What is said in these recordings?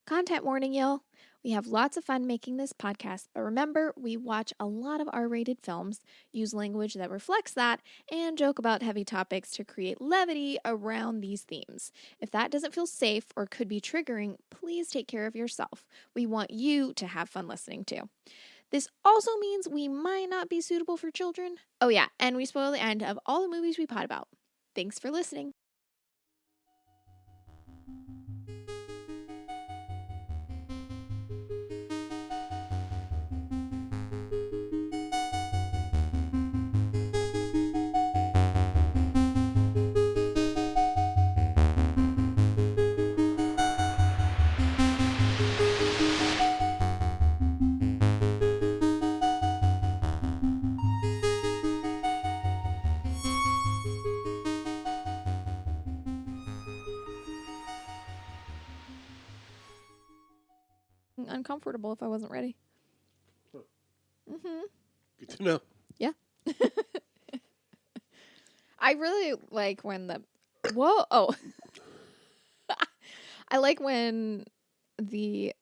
Content warning, y'all. We have lots of fun making this podcast, but remember, we watch a lot of R-rated films, use language that reflects that, and joke about heavy topics to create levity around these themes. If that doesn't feel safe or could be triggering, please take care of yourself. We want you to have fun listening too. This also means we might not be suitable for children. Oh yeah, and we spoil the end of all the movies we pod about. Thanks for listening. Uncomfortable if I wasn't ready. Huh. Mm-hmm. Good to know. Yeah. I really like when the... Whoa. Oh. I like when the...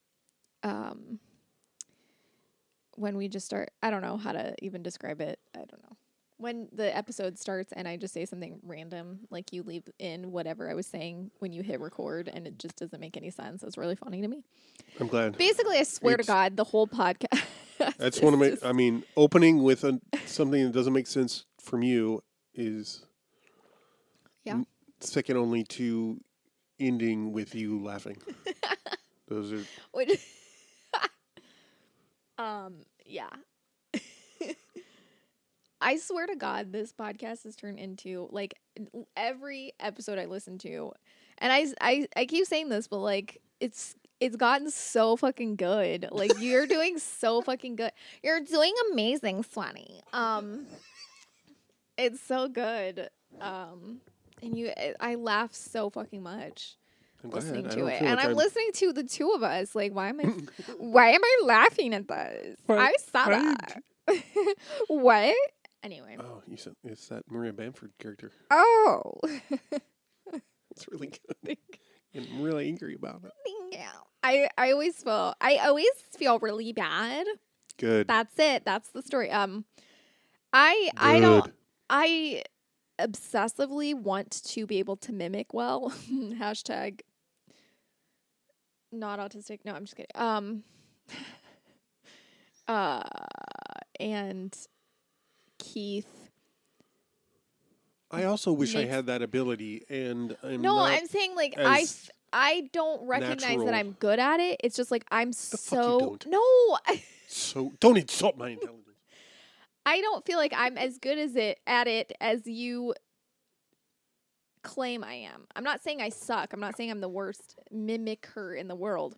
when we just start... I don't know how to even describe it. I don't know. When the episode starts and I just say something random, like you leave in whatever I was saying when you hit record and it just doesn't make any sense. It's really funny to me. I'm glad. Basically, I swear to God, the whole podcast... That's one of my... I mean, opening with something that doesn't make sense from you is... Yeah. Second only to ending with you laughing. Those are... Yeah. I swear to God, this podcast has turned into, like, every episode I listen to, and I keep saying this, but, like, it's gotten so fucking good. Like, you're doing so fucking good. You're doing amazing, Swanee. It's so good. And I laugh so fucking much listening to it. And I'm listening to the two of us. Like, why am I laughing at this? I saw that. What? Anyway. Oh, you said it's that Maria Bamford character. Oh. It's really good. And I'm really angry about it. Yeah. I always feel really bad. Good. That's it. That's the story. I obsessively want to be able to mimic well. Hashtag not autistic. No, I'm just kidding. And Keith. I also wish I had that ability, and I'm saying, like, I don't recognize that I'm good at it. It's just like I'm so no. So don't insult my intelligence. I don't feel like I'm as good at it as you claim I am. I'm not saying I suck. I'm not saying I'm the worst mimicker in the world.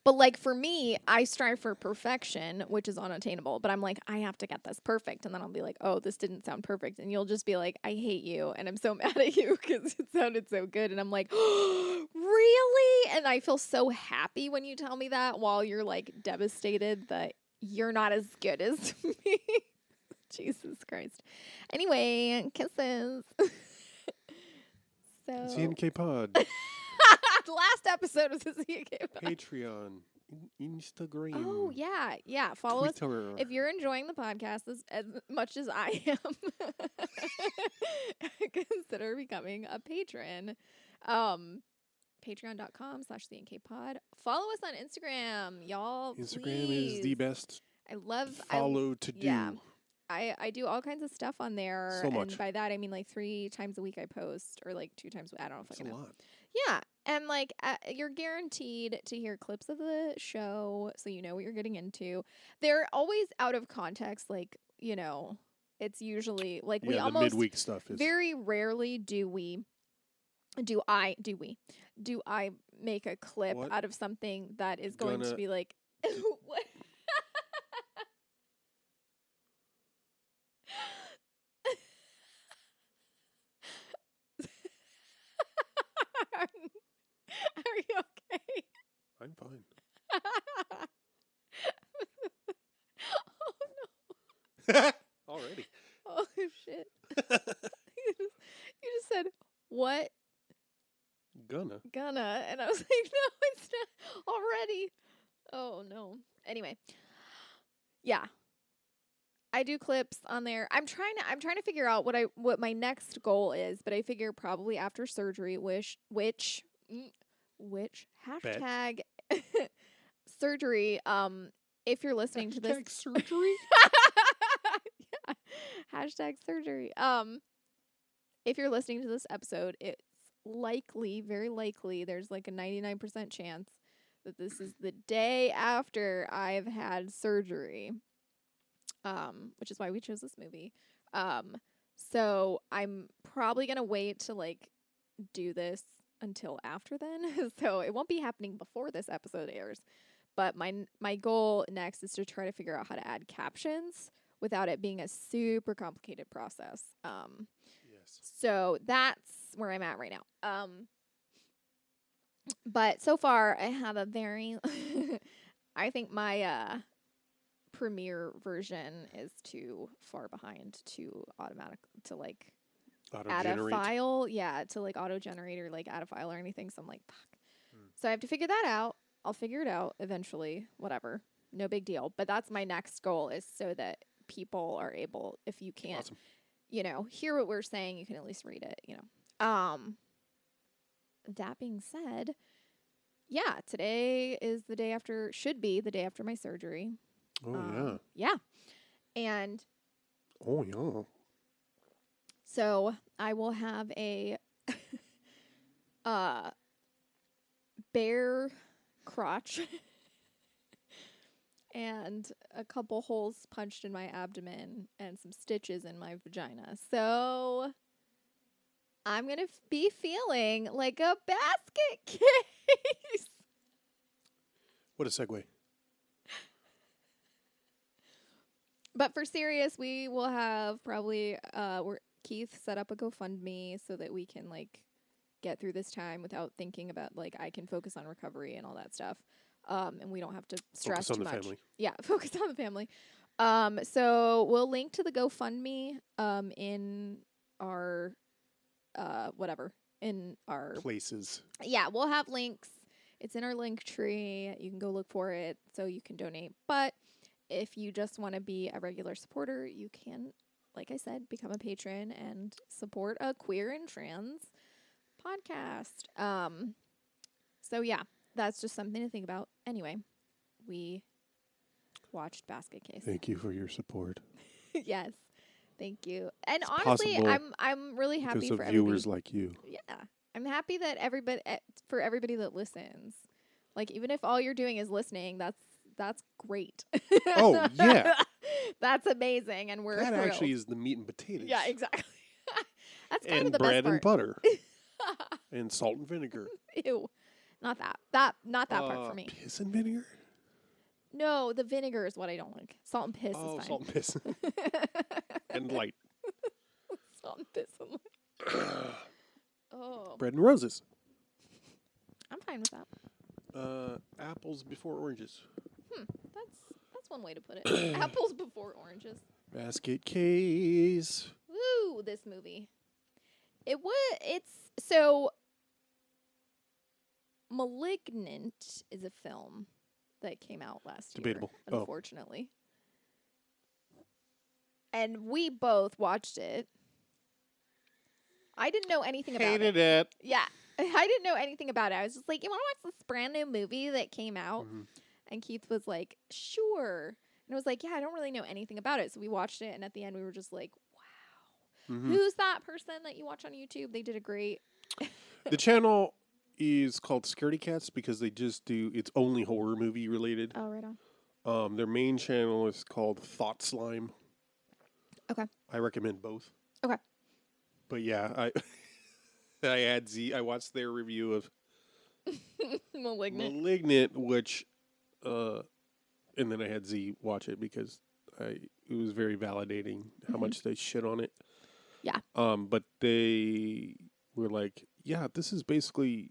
But, like, for me, I strive for perfection, which is unattainable. But I'm like, I have to get this perfect. And then I'll be like, oh, this didn't sound perfect. And you'll just be like, I hate you. And I'm so mad at you because it sounded so good. And I'm like, oh, really? And I feel so happy when you tell me that while you're, like, devastated that you're not as good as me. Jesus Christ. Anyway, kisses. So CNK Pod. last episode was the CNK Pod. Patreon. Instagram. Oh, yeah. Yeah. Follow Twitter. us. If you're enjoying the podcast as much as I am, consider becoming a patron. Patreon.com/CNKPod. Follow us on Instagram, y'all. Instagram please. is the best follow to do. Yeah. I do all kinds of stuff on there. So much. And by that, I mean, like, 3 times a week I post, or like 2 times. I don't know if I know. That's a lot. Yeah. And, like, you're guaranteed to hear clips of the show so you know what you're getting into. They're always out of context. Like, you know, it's usually, like, we almost... midweek stuff is... Very rarely do I make a clip out of something that is going to be, like... What? Are you okay? I'm fine. Oh, no. Already. Oh, shit. You just said, what? Gonna. gonna. And I was like, no, it's not already. Oh, no. Anyway. Yeah. I do clips on there. I'm trying to figure out what my next goal is, but I figure probably after surgery, which hashtag surgery. If you're listening to this surgery, yeah, hashtag surgery. If you're listening to this episode, it's likely, very likely, there's like a 99% chance that this is the day after I've had surgery. Which is why we chose this movie. So I'm probably gonna wait to like do this until after then. So it won't be happening before this episode airs. But my goal next is to try to figure out how to add captions without it being a super complicated process. yes. So that's where I'm at right now. But so far I have a very I think my Premiere version is too far behind to like add a file. Yeah, to like auto generate or like add a file or anything. So I'm like, fuck. So I have to figure that out. I'll figure it out eventually. Whatever. No big deal. But that's my next goal, is so that people are able, if you can't, Awesome. Hear what we're saying, you can at least read it, That being said, yeah, today is should be the day after my surgery. Oh, yeah. And oh, yeah. so I will have a bare crotch and a couple holes punched in my abdomen and some stitches in my vagina. So I'm going to be feeling like a basket case. What a segue. But for serious, we will have probably Keith set up a GoFundMe so that we can like get through this time without thinking about like I can focus on recovery and all that stuff. And we don't have to stress too much. Focus on the family. Yeah, focus on the family. So we'll link to the GoFundMe in our in our places. Yeah, we'll have links. It's in our link tree. You can go look for it so you can donate. But if you just want to be a regular supporter, you can, like I said, become a patron and support a queer and trans podcast. So yeah, that's just something to think about. Anyway, we watched Basket Case. Thank you for your support. Yes, thank you. And it's honestly, I'm really happy for viewers like you. Yeah, I'm happy that everybody that listens. Like, even if all you're doing is listening, that's great. Oh, yeah. That's amazing, and we're that thrilled. Actually is the meat and potatoes. Yeah, exactly. That's kind and of the bread best part. and butter. And salt and vinegar. Ew. Not that part for me. Piss and vinegar? No, the vinegar is what I don't like. Salt and piss is fine. Salt and piss. And light. Salt and piss and light. Oh. Bread and roses. I'm fine with that. Apples before oranges. That's one way to put it. Apples before oranges. Basket Case. Woo, this movie. It's so Malignant is a film that came out last Debatable. year, unfortunately. And we both watched it. I didn't know anything about it. Hated it. Yeah. I didn't know anything about it. I was just like, you want to watch this brand new movie that came out? Mm-hmm. And Keith was like, sure. And I was like, yeah, I don't really know anything about it. So we watched it, and at the end we were just like, wow. Mm-hmm. Who's that person that you watch on YouTube? They did a great... The channel is called Scaredy Cats because they just do, it's only horror movie related. Oh, right on. Their main channel is called Thought Slime. Okay. I recommend both. Okay. But yeah, I watched their review of Malignant, which, and then I had Z watch it because it was very validating how much they shit on it. Yeah. But they were like, yeah, this is basically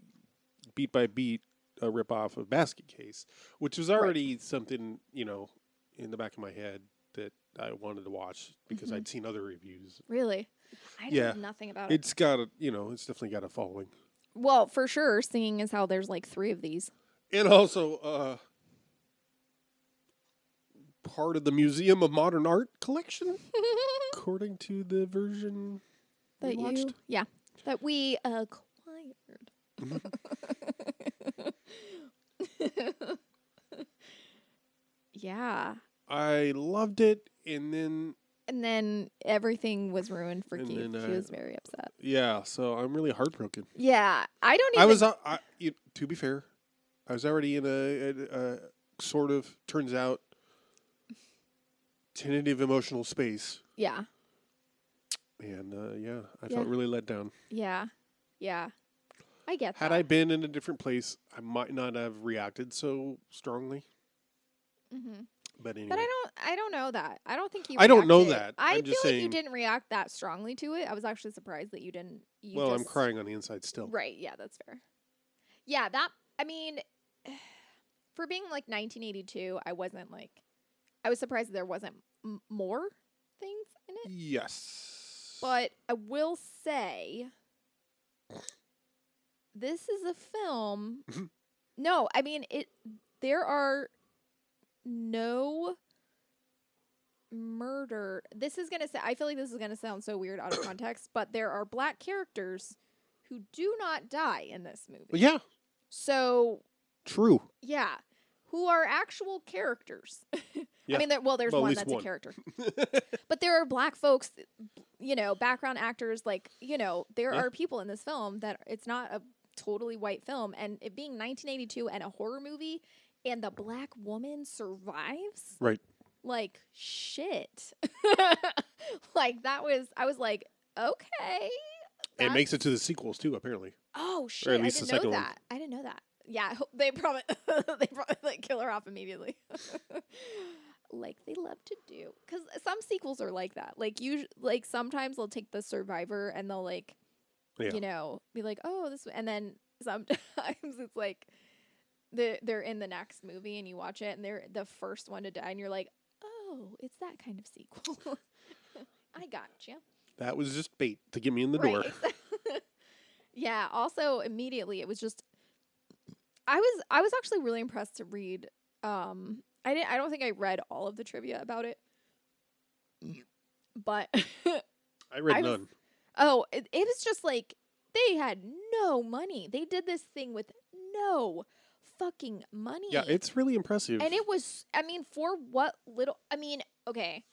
beat by beat a ripoff of Basket Case, which was already something, in the back of my head that I wanted to watch because I'd seen other reviews. Really? I know nothing about it. It's got it's definitely got a following. Well, for sure, seeing as how there's like 3 of these. And also, part of the Museum of Modern Art collection, according to the version we watched. That we acquired. Yeah. I loved it, and then everything was ruined for And Keith. then, He was very upset. yeah, so I'm really heartbroken. Yeah, I don't even. I was, to be fair, I was already in a sort of, turns out, tentative emotional space. Yeah. And, I felt really let down. Yeah. Yeah. I get that. Had I been in a different place, I might not have reacted so strongly. Mm-hmm. But anyway. But I don't know that. I don't think you. I don't know reacted. that. I I'm feel just like saying, you didn't react that strongly to it. I was actually surprised that you didn't. I'm crying on the inside still. Right. Yeah, that's fair. Yeah, I mean, for being like 1982, I wasn't like. I was surprised there wasn't more things in it. Yes. But I will say, this is a film. No, I mean it. There are no murder. This is gonna say. I feel like this is gonna sound so weird out of context, but there are black characters who do not die in this movie. Yeah. So. True. Yeah. Who are actual characters. Yeah. I mean, there's one that's a character. But there are black folks, background actors, like, there are people in this film that it's not a totally white film. And it being 1982 and a horror movie and the black woman survives. Right. Like, shit. Like, I was like, okay. It makes it to the sequels, too, apparently. Oh, shit. Or at least I the didn't know second that. I didn't know that. Yeah, they probably like kill her off immediately, like they love to do. Because some sequels are like that. Like sometimes they'll take the survivor and they'll be like, oh, this, and then sometimes it's like they're in the next movie and you watch it and they're the first one to die and you're like, oh, it's that kind of sequel. I gotcha. That was just bait to get me in the door. Yeah. Also, immediately it was just. I was actually really impressed to read. I don't think I read all of the trivia about it, but I read none. It was just like they had no money. They did this thing with no fucking money. Yeah, it's really impressive. And it was. I mean, for what little. I mean, okay.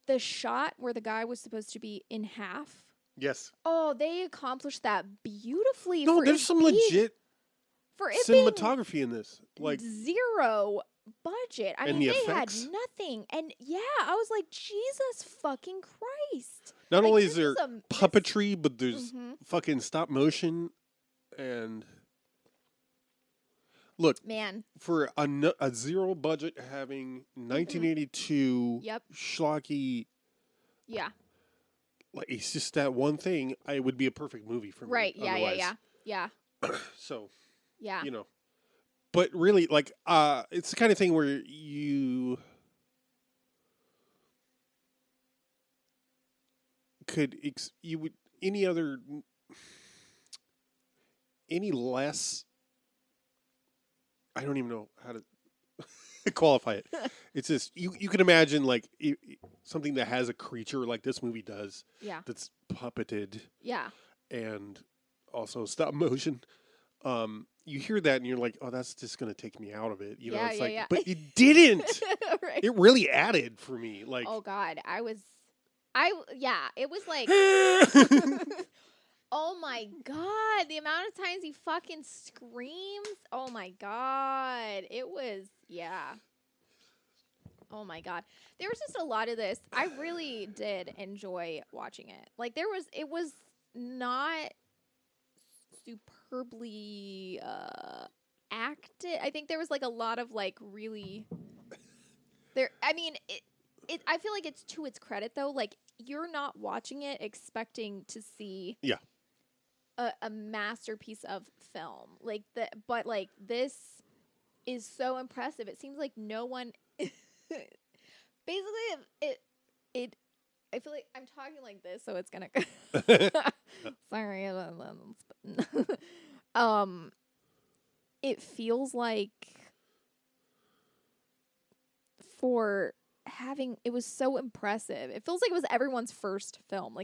The shot where the guy was supposed to be in half. Yes. Oh, they accomplished that beautifully. No, there's some legit. For it cinematography in this, like zero budget. I mean, they effects. had nothing, and yeah, I was like, Jesus fucking Christ! Not only is there puppetry, but there's fucking stop motion, and look, man, for a zero budget, having 1982 schlocky, yeah, like it's just that one thing. It would be a perfect movie for me. Right? Yeah. So. Yeah. But really, like, it's the kind of thing where you could, any less, I don't even know how to qualify it. It's just, you can imagine, like, something that has a creature like this movie does. Yeah. That's puppeted. Yeah. And also stop motion. You hear that and you're like, oh, that's just going to take me out of it. It's like, but it didn't. Right. It really added for me. Like, oh God, it was like, oh my God, the amount of times he fucking screams. Oh my God. It was, oh my God. There was just a lot of this. I really did enjoy watching it. Like it was not superbly acted. I think there was like a lot of like really there. I mean, it. I feel like it's to its credit though. Like you're not watching it expecting to see a masterpiece of film like that, but like this is so impressive. It seems like no one basically it I feel like I'm talking like this, so it's gonna. Sorry. It feels like for having it was so impressive. It feels like it was everyone's first film,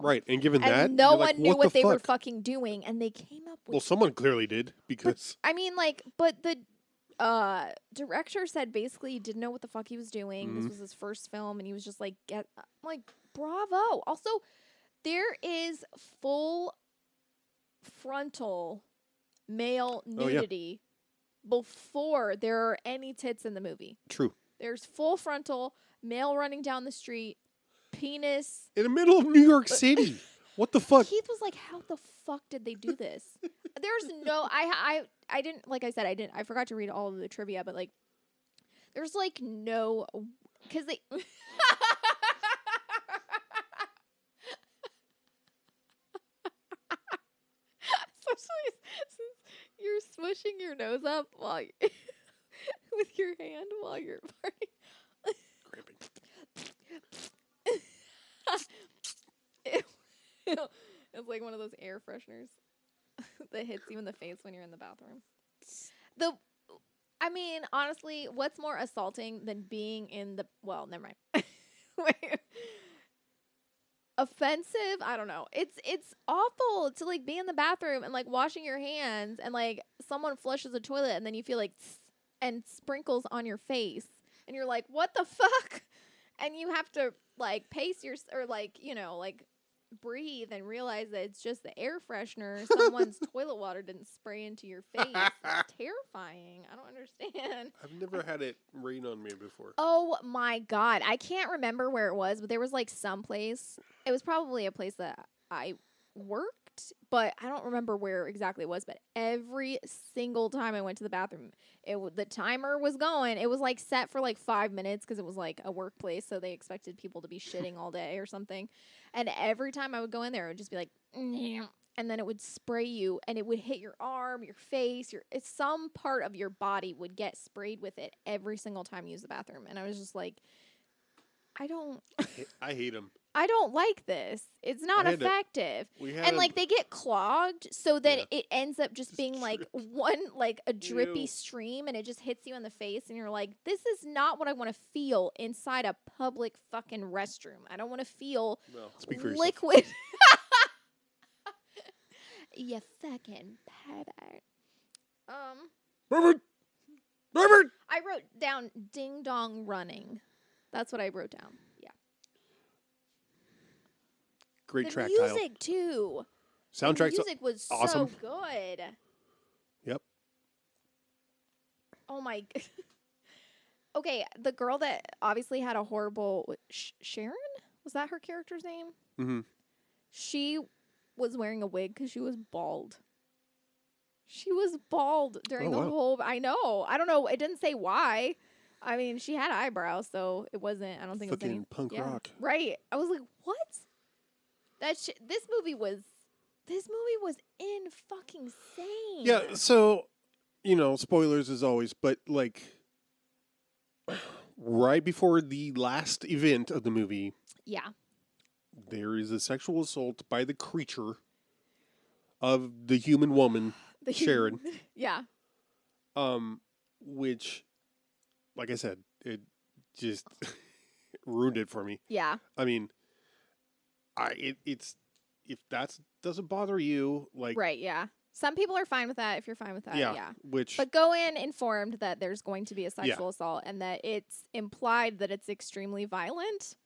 Right, and given and that, no you're one like, knew what the they were fuck? fucking doing, and they came up with. Well, someone clearly did because I mean, but the director said basically he didn't know what the fuck he was doing. This was his first film, and he was just like, bravo. Also, there is full frontal male nudity before there are any tits in the movie. true. There's full frontal male running down the street, penis In the middle of New York City. What the fuck? Keith was like, "How the fuck did they do this?" There's no, I didn't, like I said, I forgot to read all of the trivia, but like, there's like no, because they. Especially since you're smushing your nose up while with your hand while you're farting. It's like one of those air fresheners that hits you in the face when you're in the bathroom. I mean, honestly, what's more assaulting than being in the? Well, never mind. Wait. Offensive? I don't know. It's awful to like be in the bathroom and like washing your hands and like someone flushes a toilet and then you feel like and sprinkles on your face and you're like, what the fuck? And you have to like pace your or like like breathe and realize that it's just the air freshener. Someone's toilet water didn't spray into your face. It's terrifying. I don't understand. I've never had it rain on me before. Oh my God. I can't remember where it was, but there was like some place. It was probably a place that I worked, but I don't remember where exactly it was. But every single time I went to the bathroom, the timer was going. It was like set for like 5 minutes because it was like a workplace. So they expected people to be shitting all day or something. And every time I would go in there, it would just be like, and then it would spray you and it would hit your arm, your face, some part of your body would get sprayed with it every single time you use the bathroom. And I was just like, I hate them. I don't like this. It's not effective. And like they get clogged so that it ends up just being like one, like a drippy stream and it just hits you in the face. And you're like, this is not what I want to feel inside a public fucking restroom. I don't want to feel liquid. You fucking pervert. Robert! I wrote down ding dong running. That's what I wrote down. Yeah. Great track title. The music, too. Soundtrack. The music was awesome. So good. Yep. Oh, my. Okay, the girl that obviously had a horrible... Sharon? Was that her character's name? Mm-hmm. She was wearing a wig because she was bald. She was bald during the whole... I know. I don't know. It didn't say why. I mean, she had eyebrows, so it wasn't... I don't think fucking it was punk rock. Right. I was like, what? This movie was in fucking insane. Yeah, so, spoilers as always, but like right before the last event of the movie, there is a sexual assault by the creature of the human woman, Sharon. Yeah. Which, like I said, it just ruined it for me. Yeah. I mean, it's if that doesn't bother you, like right, yeah. Some people are fine with that. If you're fine with that, yeah. But go in informed that there's going to be a sexual assault and that it's implied that it's extremely violent.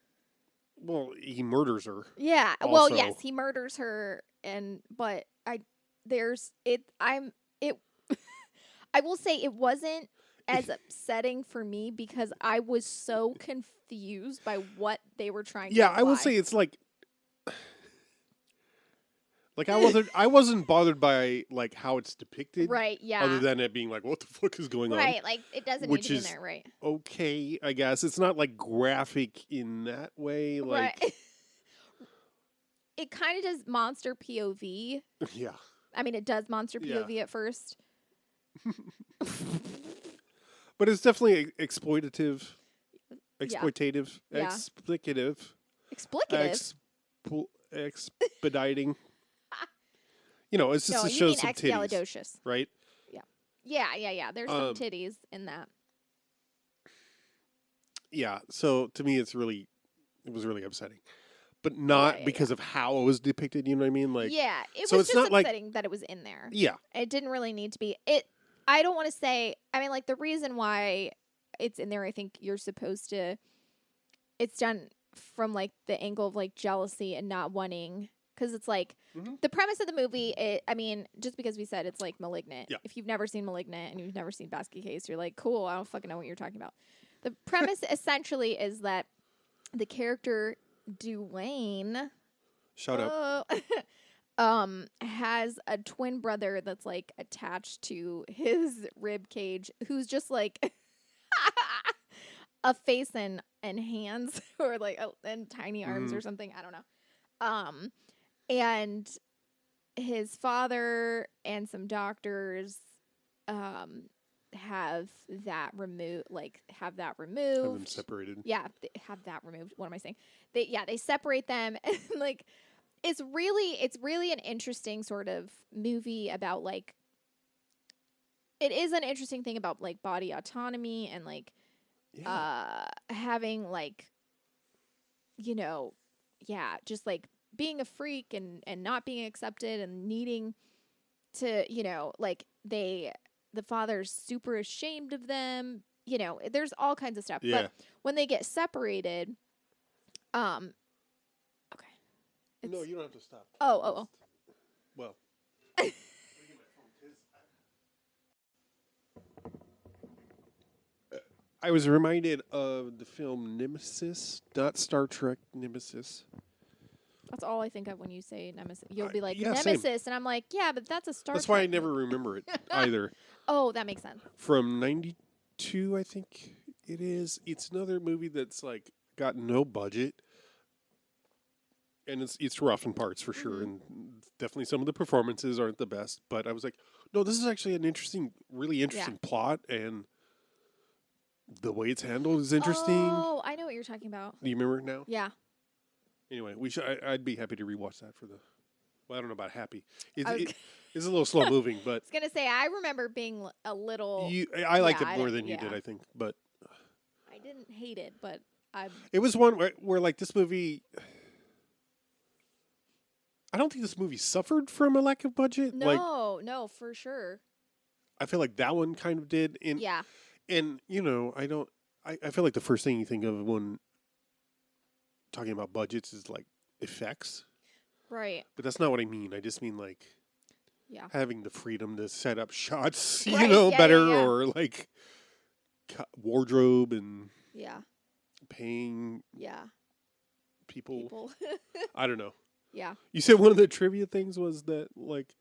Well, he murders her. Yeah. Also. Well, yes, he murders her, but I will say it wasn't as upsetting for me because I was so confused by what they were trying to imply. I will say it's like I wasn't bothered by like how it's depicted. Right, yeah. Other than it being like, what the fuck is going on? Right, like it doesn't need to be in there, right. Okay, I guess. It's not like graphic in that way. Like right. It kind of does monster POV. Yeah. I mean, it does monster POV at first. But it's definitely exploitative. Yeah. Explicative. Explicative. Expediting. It's just No, to you show mean some titties, expialidocious. right? Yeah. There's some titties in that. Yeah. So to me, it was really upsetting, but not because of how it was depicted. You know what I mean? Like, yeah, it so was it's just not upsetting that it was in there. Yeah. It didn't really need to be. I don't want to say. I mean, like the reason why it's in there, I think you're supposed to. It's done from like the angle of like jealousy and not wanting. Because it's like the premise of the movie. I mean, just because we said it's like Malignant. Yeah. If you've never seen Malignant and you've never seen Basket Case, you're like, cool. I don't fucking know what you're talking about. The premise essentially is that the character Duane, Shut up. has a twin brother that's like attached to his rib cage, who's just like a face and hands, or like and tiny arms or something. I don't know. And his father and some doctors have that removed. Have them separated. Yeah, have that removed. What am I saying? They separate them, and like it's really an interesting sort of movie about like it is an interesting thing about like body autonomy and like having like just like being a freak and not being accepted and needing to like the father's super ashamed of them. There's all kinds of stuff. Yeah. But when they get separated, okay. No, you don't have to stop. Oh. Well. I was reminded of the film Nemesis, not Star Trek Nemesis. That's all I think of when you say Nemesis. You'll be like, yeah, Nemesis, same. and I'm like, yeah, but that's a Star Trek. That's why I never remember it either. Oh, that makes sense. From 92, I think it is. It's another movie that's like got no budget. And it's rough in parts for sure. And definitely some of the performances aren't the best. But I was like, no, this is actually an really interesting plot. And the way it's handled is interesting. Oh, I know what you're talking about. Do you remember it now? Yeah. Anyway, I'd be happy to rewatch that for the. Well, I don't know about happy. It's a little slow moving, but I was gonna say I remember being a little. I liked it more than you did, I think. But I didn't hate it, but It was one where like this movie. I don't think this movie suffered from a lack of budget. No, for sure. I feel like that one kind of did. Yeah. And I feel like the first thing you think of when talking about budgets is like effects. Right. But that's not what I mean. I just mean like having the freedom to set up shots, better or like wardrobe and paying people. I don't know. Yeah. You said one of the trivia things was that like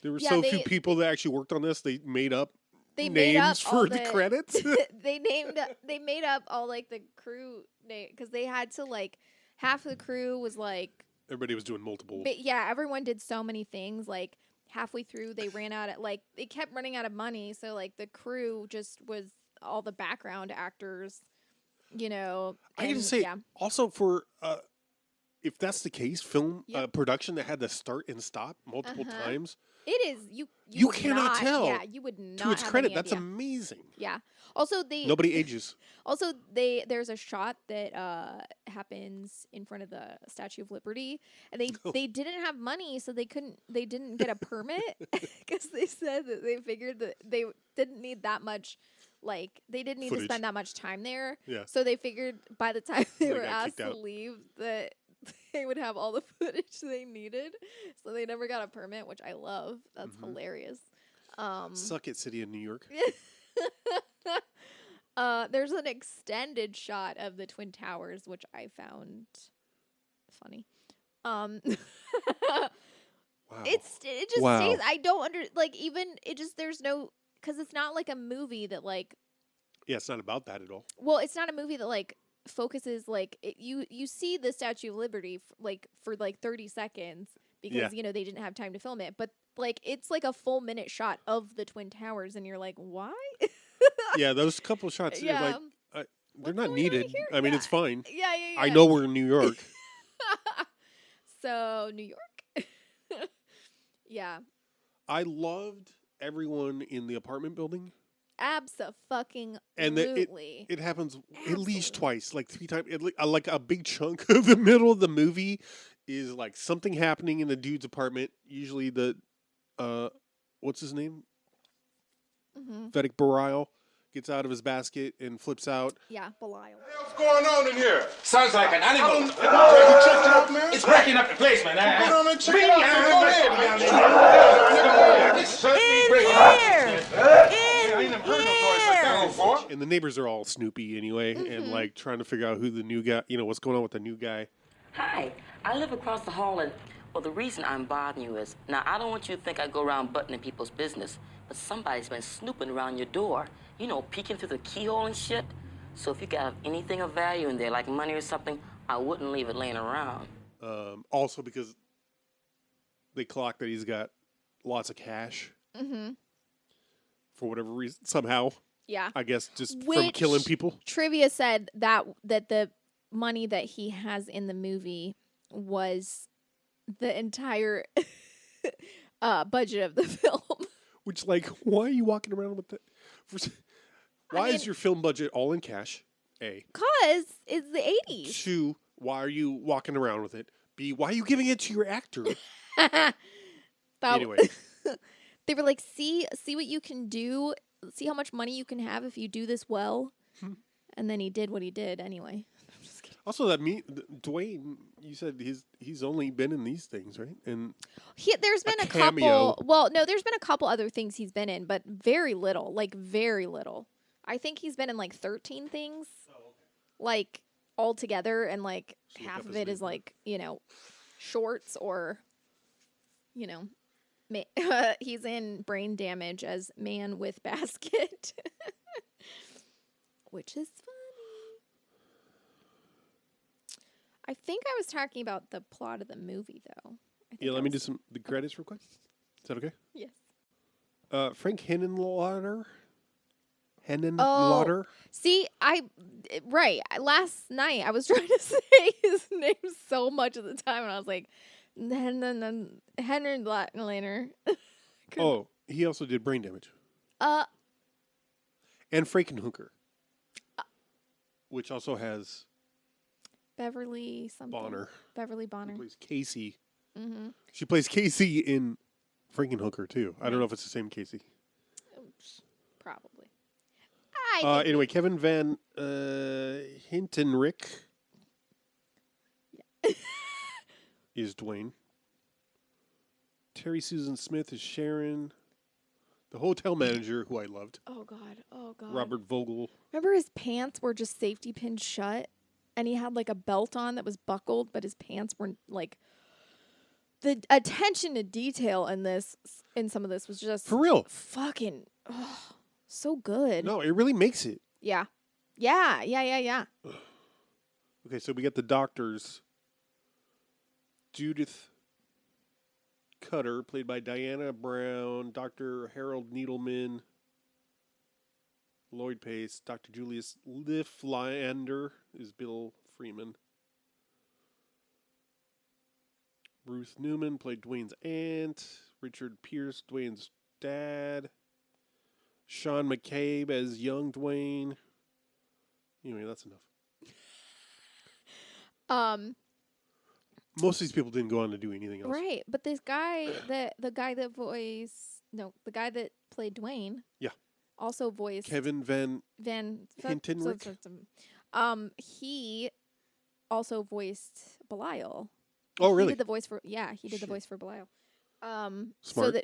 there were few people that actually worked on this. They made up names for the credits. they made up all like the crew name because they had to like half of the crew was like everybody was doing multiple. Everyone did so many things. Like halfway through, they ran out of they kept running out of money. So like the crew just was all the background actors, I gotta say also for if that's the case, film production that had to start and stop multiple times. It is you cannot tell. Yeah, you would not. To its credit, that's idea. Amazing. Yeah. Also, nobody ages. Also, there's a shot that happens in front of the Statue of Liberty, and they didn't have money, so they didn't get a permit because they said that they figured that they didn't need that much. Like they didn't need footage. To spend that much time there. Yeah. So they figured by the time they were asked to leave that they would have all the footage they needed. So they never got a permit, which I love. That's hilarious. Suck it, City of New York. There's an extended shot of the Twin Towers, which I found funny. Wow. It just stays. I don't there's no, because it's not like a movie that like. Yeah, it's not about that at all. Well, it's not a movie that like focuses like you see the Statue of Liberty for 30 seconds because they didn't have time to film it, but like it's like a full minute shot of the Twin Towers, and you're like, why? Yeah, those couple shots. They're not needed. I mean, it's fine. Yeah. I know we're in New York. So New York. Yeah. I loved everyone in the apartment building. Abso-fucking-lutely. And it happens at least twice, like 3 times. Like a big chunk of the middle of the movie is like something happening in the dude's apartment. Usually the, what's his name? Vedic Barile gets out of his basket and flips out. Yeah, Belial. What's going on in here? Sounds like an animal. You checked it out, man? It's breaking up the place, man. Go down and check it out, man. Go ahead, man. It's certainly breaking up. I ain't never heard no noise like that before. And the neighbors are all snoopy anyway, and like trying to figure out who the new guy, what's going on with the new guy. Hi, I live across the hall, and well, the reason I'm bothering you is, now I don't want you to think I go around buttoning people's business, but somebody's been snooping around your door, peeking through the keyhole and shit. So if you got anything of value in there, like money or something, I wouldn't leave it laying around. Also because they clock that he's got lots of cash. For whatever reason, somehow. Yeah. I guess just from killing people. Trivia said that the money that he has in the movie was the entire budget of the film. Which, like, why are you walking around with that? Why is your film budget all in cash? A. Because it's the 80s. 2, why are you walking around with it? B, why are you giving it to your actor? Anyway. They were like, see what you can do. See how much money you can have if you do this well. And then he did what he did anyway. I'm just kidding. Also, Dwayne, you said he's only been in these things, right? And there's been a cameo. couple. Well, no, there's been a couple other things he's been in, but very little. Like, very little. I think he's been in like 13 things. Oh, okay. Like, all together, and like half of it is like, shorts or, he's in Brain Damage as Man with Basket, which is funny. I think I was talking about the plot of the movie, though. Let me do the credits real quick. Is that okay? Yes. Frank Henenlotter. See, right. Last night I was trying to say his name so much of the time, and I was like, Henry Later. Oh, he also did Brain Damage. And Frankenhooker. Which also has Beverly something. Bonner. Beverly Bonner. She plays Casey. She plays Casey in Frankenhooker, too. I don't know if it's the same Casey. Probably. Anyway, Kevin Van Hintenrick is Dwayne. Terry Susan Smith is Sharon. The hotel manager, who I loved. Oh, God. Robert Vogel. Remember his pants were just safety pinned shut? And he had like a belt on that was buckled, but his pants weren't like... The attention to detail in some of this was just... For real. Fucking... so good. No, it really makes it. Yeah. Okay, so we got the doctors. Judith Cutter, played by Diana Brown. Dr. Harold Needleman. Lloyd Pace. Dr. Julius Lifflander is Bill Freeman. Ruth Newman played Dwayne's aunt. Richard Pierce, Dwayne's dad. Sean McCabe as young Dwayne. Anyway, that's enough. Most of these people didn't go on to do anything else. Right, but this guy, the guy that played Dwayne. Yeah. Also voiced Kevin Van Hintenrick. He also voiced Belial. Oh, really? He did the voice for the voice for Belial. Smart.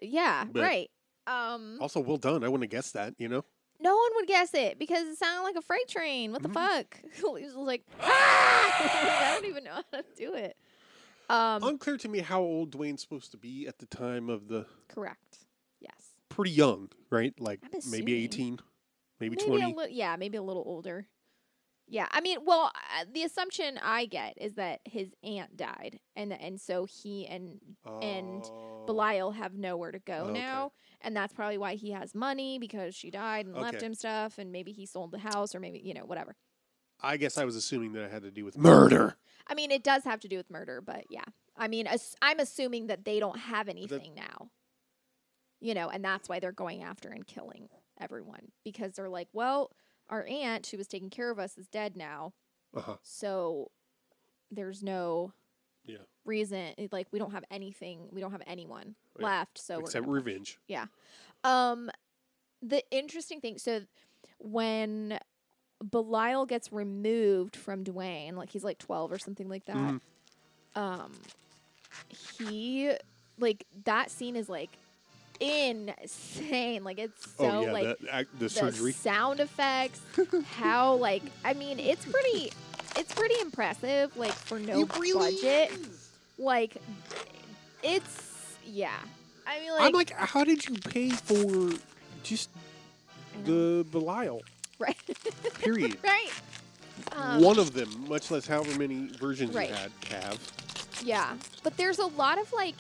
Right. Also, well done. I wouldn't have guessed that, No one would guess it because it sounded like a freight train. What the fuck? He was like, I don't even know how to do it. Unclear to me how old Dwayne's supposed to be at the time of the... Correct. Yes. Pretty young, right? Like assuming. maybe 18, maybe 20. Maybe a little older. Yeah, I mean, the assumption I get is that his aunt died, and so he and Belial have nowhere to go now, and that's probably why he has money, because she died and left him stuff, and maybe he sold the house, or maybe whatever. I guess I was assuming that it had to do with murder. I mean, it does have to do with murder, but yeah. I mean, I'm assuming that they don't have anything now. You know, and that's why they're going after and killing everyone. Because they're like, well, our aunt, who was taking care of us, is dead now. So there's no reason. Like, we don't have anything. We don't have anyone left. So except revenge. Yeah. The interesting thing, so when Belial gets removed from Dwayne, like he's like 12 or something like that, he, like, that scene is like insane. Like, it's so like the surgery, sound effects, how, like, I mean, it's pretty impressive, like, for no budget. Like, it's, I mean, like, I'm like, how did you pay for just the Belial? Right. Period. Right. One of them, much less however many versions you have. Yeah. But there's a lot of, like,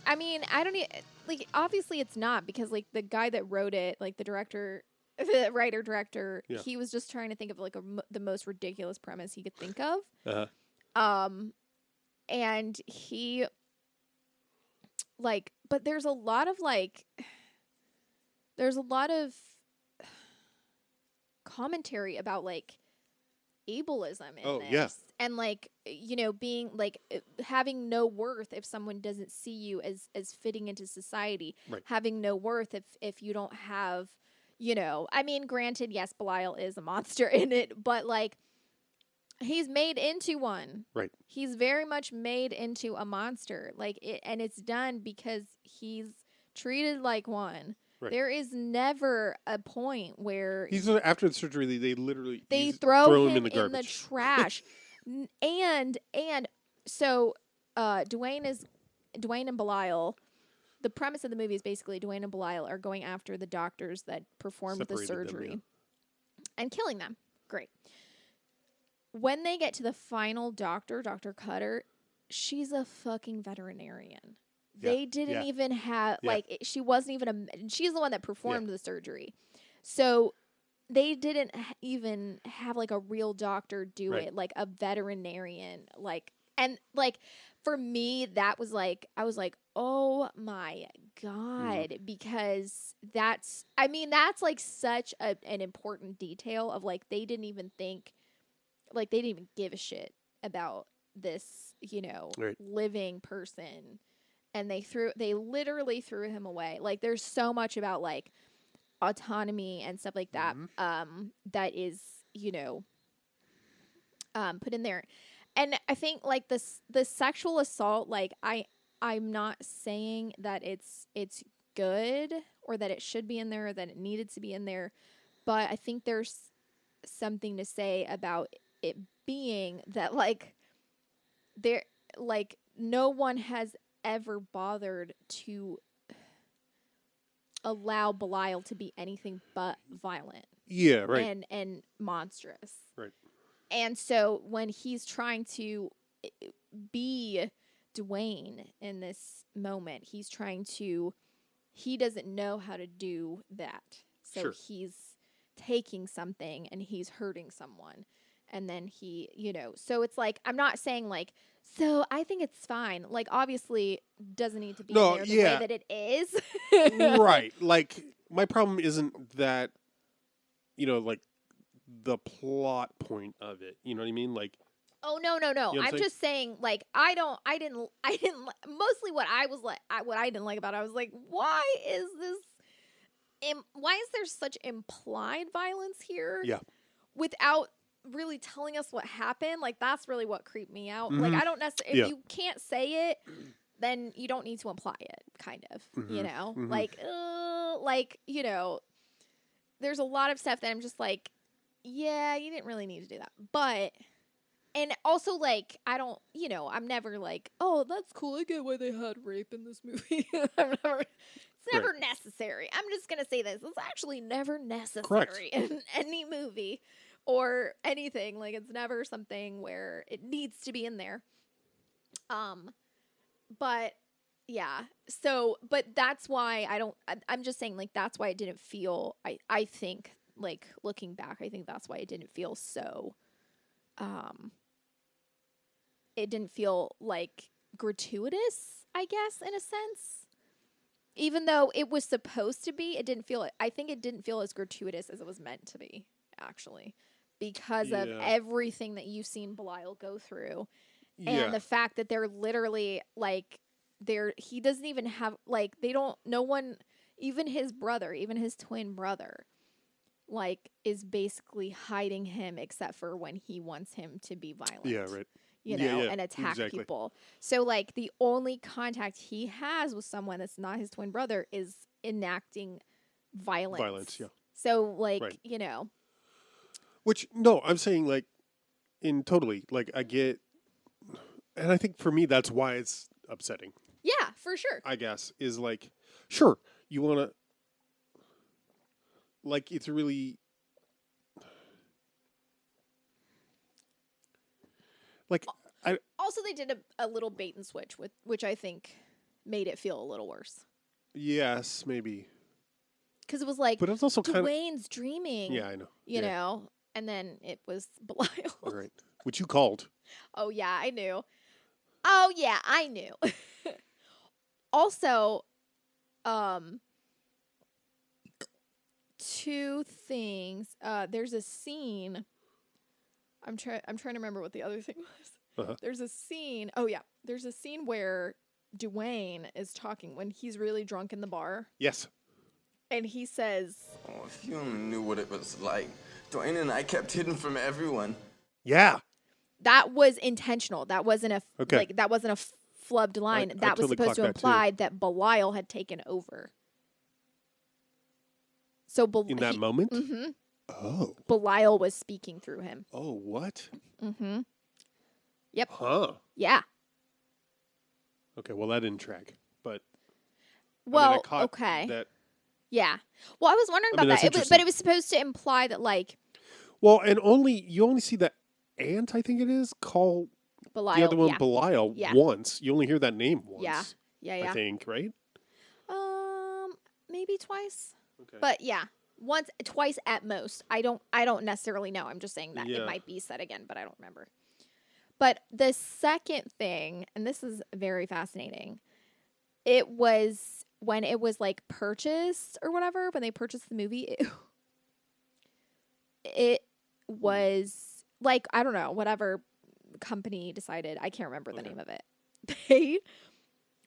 I mean, I don't even, like, obviously it's not, because, like, the guy that wrote it, like, the writer-director, he was just trying to think of, like, the most ridiculous premise he could think of. And he, like, but there's a lot of commentary about, like, ableism in this. And, like, you know, being, like, having no worth if someone doesn't see you as fitting into society. Having no worth if you don't have, you know, I mean, granted, yes, Belial is a monster in it, but, like, he's made into one. Right. He's very much made into a monster. Like, and it's done because he's treated like one. Right. There is never a point where he's after the surgery. They literally throw him in the garbage, in the trash, and so Dwayne and Belial. The premise of the movie is basically Dwayne and Belial are going after the doctors that performed the surgery and killing them. Great. When they get to the final doctor, Dr. Cutter, she's a fucking veterinarian. They didn't even have, like, she wasn't even she's the one that performed the surgery. So they didn't even have, like, a real doctor do it, like a veterinarian. Like, and, like, for me, that was, like, I was like, oh my God, because that's, I mean, that's, like, such an important detail of, like, they didn't even think, like, they didn't even give a shit about this, you know, living person. And they literally threw him away. Like, there's so much about, like, autonomy and stuff like that, that is, you know, put in there. And I think, like, the sexual assault, like, I'm not saying that it's good or that it should be in there or that it needed to be in there, but I think there's something to say about it being that, like, there, like, no one has ever bothered to allow Belial to be anything but violent. Yeah, right. And monstrous. Right. And so when he's trying to be Dwayne in this moment, he doesn't know how to do that. So he's taking something and he's hurting someone. And then he, you know, so it's like, I'm not saying, like, so I think it's fine. Like, obviously, doesn't need to be there the way that it is. Right. Like, my problem isn't that, you know, like, the plot point of it. You know what I mean? Like, oh, no. You know I'm just saying, like, I didn't, mostly what I didn't like about it, I was like, why is there such implied violence here? Yeah. Without really telling us what happened. Like, that's really what creeped me out. Like, I don't necessarily, if you can't say it, then you don't need to imply it, kind of, you know? Like, you know, there's a lot of stuff that I'm just like, yeah, you didn't really need to do that. But, and also, like, I don't, you know, I'm never like, oh, that's cool, I get why they had rape in this movie. It's never necessary. I'm just going to say this. It's actually never necessary in any movie. Or anything, like, it's never something where it needs to be in there. But yeah, so, but that's why I'm just saying, like, that's why it didn't feel, I think, like, looking back, I think that's why it didn't feel so, it didn't feel like gratuitous, I guess, in a sense. Even though it was supposed to be, I think it didn't feel as gratuitous as it was meant to be, actually. Because of everything that you've seen Belial go through. And the fact that they're literally, like, he doesn't even have, like, no one, even his brother, even his twin brother, like, is basically hiding him except for when he wants him to be violent. Yeah, right. And attack people. So, like, the only contact he has with someone that's not his twin brother is enacting violence. Violence, yeah. So, like, Which, no, I'm saying, like, totally, like, I get, and I think for me, that's why it's upsetting. Yeah, for sure. I guess, is like, sure, you want to, like, it's really, like, Also, they did a little bait and switch, which I think made it feel a little worse. yes, maybe. Because it was like, but it's also kind of, Dwayne's dreaming. Yeah, I know. You know, and then it was Belial. All right. Which you called. Oh, yeah, I knew. Oh, yeah, I knew. Also, two things. There's a scene. I'm trying to remember what the other thing was. Uh-huh. There's a scene. Oh yeah, there's a scene where Dwayne is talking when he's really drunk in the bar. Yes. And he says, "Oh, if you only knew what it was like. Dwayne and I kept hidden from everyone." Yeah. That was intentional. That wasn't a that wasn't a flubbed line. That was totally supposed to imply that Belial had taken over. So in that moment? Mm-hmm. Oh. Belial was speaking through him. Oh, what? Mm-hmm. Yep. Huh. Yeah. Okay, well, that didn't track, but... Well, I okay. That, yeah. Well, I was wondering about that, but it was supposed to imply that, like... Well, and you only see the aunt, I think it is, call Belial, the other one Belial once. You only hear that name once. Yeah. I think, right? Maybe twice. Okay. But yeah, twice at most. I don't necessarily know. I'm just saying that it might be said again, but I don't remember. But the second thing, and this is very fascinating, it was when it was like purchased or whatever, when they purchased the movie, it was like, I don't know, whatever company decided, I can't remember the name of it. They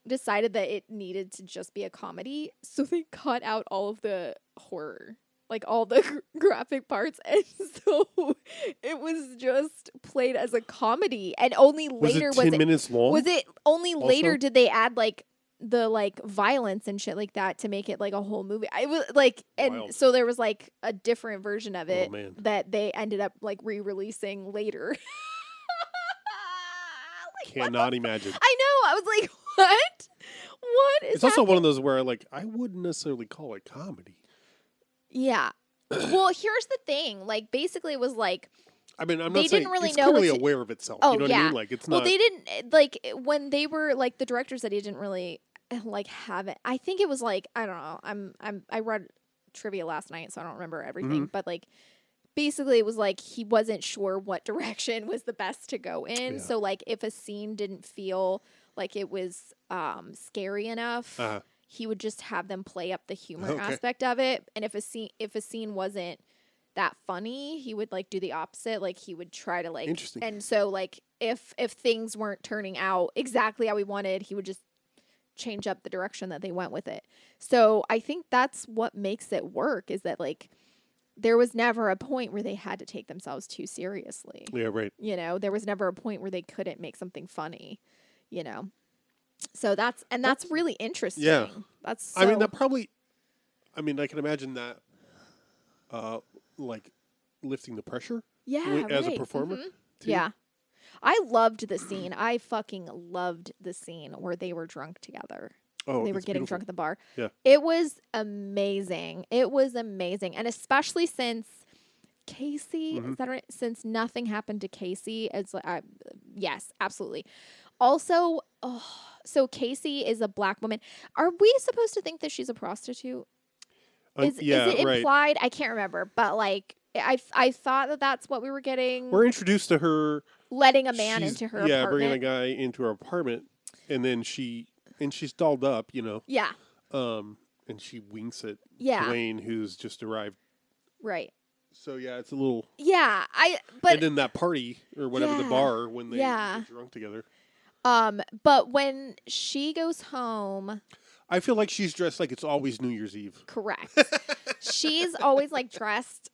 decided that it needed to just be a comedy, so they cut out all of the horror, like all the graphic parts, and so it was just played as a comedy. And only later was it 10 minutes long? Was it only also? Later did they add like the like violence and shit like that to make it like a whole movie? I was like, and Wild. so there was like a different version of it that they ended up like re-releasing later. Cannot imagine. I know. I was like, what? What is It's also one of those where, like, I wouldn't necessarily call it comedy. Yeah. Well, here's the thing. Like, basically, it was like, I mean, I'm they not saying didn't really it's know clearly what to- aware of itself. Oh, you know what I mean? Like, it's not. well, they didn't, like, when they were, like, the director said he didn't really, like, have it. I think it was, like, I don't know. I read trivia last night, so I don't remember everything. But, like, basically, it was, like, he wasn't sure what direction was the best to go in. Yeah. So, like, if a scene didn't feel like it was scary enough, he would just have them play up the humor aspect of it. And if a scene wasn't that funny, he would like do the opposite. Like he would try to like, Interesting. And so like if things weren't turning out exactly how he wanted, he would just change up the direction that they went with it. So I think that's what makes it work, is that like there was never a point where they had to take themselves too seriously. Yeah, right. You know, there was never a point where they couldn't make something funny, you know. So that's really interesting. Yeah. That's so, I mean, that probably, I mean, I can imagine that, like, lifting the pressure. Yeah, as right. a performer. Too. Yeah. I loved the scene. I fucking loved the scene where they were drunk together. Oh, they were it's getting beautiful. drunk at the bar. Yeah. It was amazing. It was amazing. And especially since Casey, is that right? Since nothing happened to Casey, it's like, yes, absolutely. Also, so Casey is a black woman. Are we supposed to think that she's a prostitute? Is it implied? Right. I can't remember, but like I thought that that's what we were getting. We're introduced to her letting a man into her apartment. bringing a guy into her apartment. and then she's dolled up, Yeah. and she winks at Yeah. Dwayne, who's just arrived. Right. So yeah, it's a little. Yeah. And then that party or whatever, the Yeah. bar when they Yeah. get drunk together. But when she goes home, I feel like she's dressed like it's always New Year's Eve. correct. She's always like dressed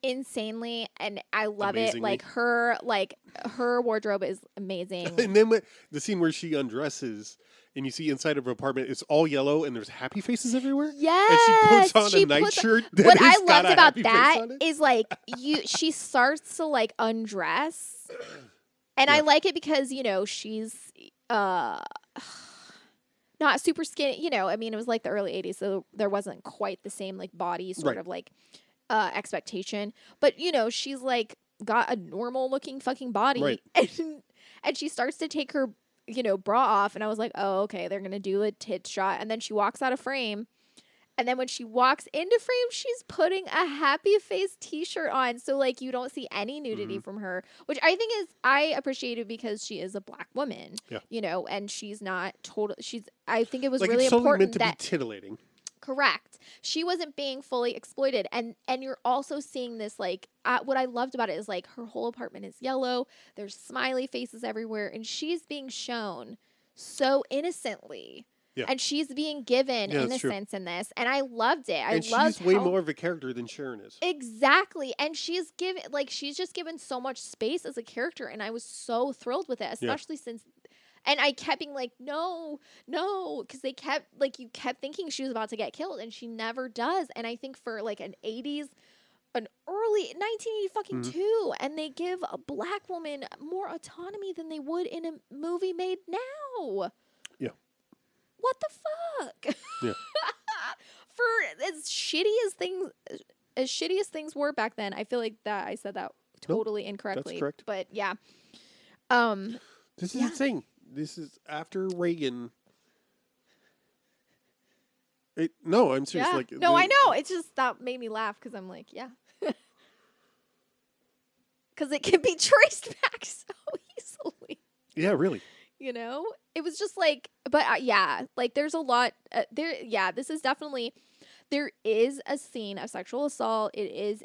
insanely, and I love it. Amazingly. Her wardrobe is amazing. And then the scene where she undresses and you see inside of her apartment, it's all yellow and there's happy faces everywhere. Yes, And she puts on a nightshirt. What I loved about that is like she starts to like undress, and I like it because she's not super skinny. I mean, it was like the early '80s, so there wasn't quite the same like body sort of like expectation. But she's like got a normal looking fucking body, and she starts to take her bra off, and I was like, oh, okay, they're gonna do a tit shot, and then she walks out of frame, and then when she walks into frame, she's putting a happy face t-shirt on, so like you don't see any nudity from her, which I appreciated because she is a black woman, and she's not I think it was really it's totally important meant to that be titillating. Correct. She wasn't being fully exploited. And you're also seeing this, like, what I loved about it is, like, her whole apartment is yellow. There's smiley faces everywhere. And she's being shown so innocently. Yeah. And she's being given innocence in this. And I loved it. I loved she's way more of a character than Sharon is. Exactly. And she's just given so much space as a character. And I was so thrilled with it, especially since... And I kept being like, no, because they kept, like, you kept thinking she was about to get killed, and she never does. And I think for, like, an early 1980 fucking two, and they give a black woman more autonomy than they would in a movie made now. Yeah. What the fuck? Yeah. For as shitty as things were back then, I feel like that I said that totally incorrectly. That's correct. But yeah. This is the thing. This is after Reagan. No, I'm serious. Yeah. Like, no, I know. It's just that made me laugh because I'm like, yeah. Because it can be traced back so easily. Yeah, really. It was just like, but yeah, like there's a lot there. Yeah, this is definitely, there is a scene of sexual assault. It is